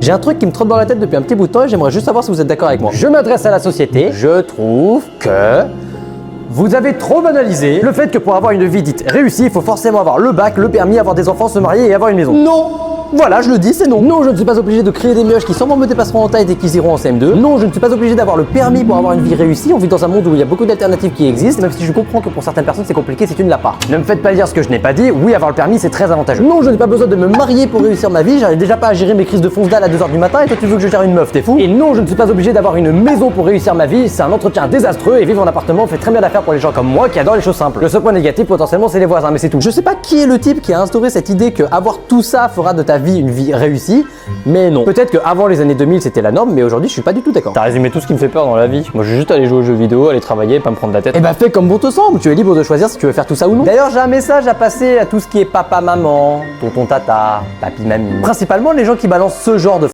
J'ai un truc qui me trotte dans la tête depuis un petit bout de temps et j'aimerais juste savoir si vous êtes d'accord avec moi. Je m'adresse à la société, je trouve que vous avez trop banalisé le fait que pour avoir une vie dite réussie, il faut forcément avoir le bac, le permis, avoir des enfants, se marier et avoir une maison. Non! Voilà, je le dis, c'est non. Non, je ne suis pas obligé de créer des mioches qui sûrement me dépasseront en taille dès qu'ils iront en CM2. Non, je ne suis pas obligé d'avoir le permis pour avoir une vie réussie. On vit dans un monde où il y a beaucoup d'alternatives qui existent, même si je comprends que pour certaines personnes c'est compliqué si tu ne l'as pas. Ne me faites pas dire ce que je n'ai pas dit. Oui, avoir le permis c'est très avantageux. Non, je n'ai pas besoin de me marier pour réussir ma vie. J'arrive déjà pas à gérer mes crises de fonce dalle à 2h du matin et toi tu veux que je gère une meuf, t'es fou? Et non, je ne suis pas obligé d'avoir une maison pour réussir ma vie. C'est un entretien désastreux et vivre en appartement fait très bien l'affaire pour les gens comme moi qui adorent les choses simples. Le seul point négatif potentiellement c'est les voisins, mais c'est tout. Je sais pas qui est le type qui a instauré cette idée que avoir tout ça fera de ta vie une vie réussie. Mais non. Peut-être qu'avant les années 2000 c'était la norme, mais aujourd'hui je suis pas du tout d'accord. T'as résumé tout ce qui me fait peur dans la vie. Moi je vais juste aller jouer aux jeux vidéo, aller travailler, pas me prendre la tête. Et bah fais comme bon te semble, tu es libre de choisir si tu veux faire tout ça ou non. D'ailleurs j'ai un message à passer à tout ce qui est papa, maman, tonton, tata, papi, mamie. Principalement les gens qui balancent ce genre de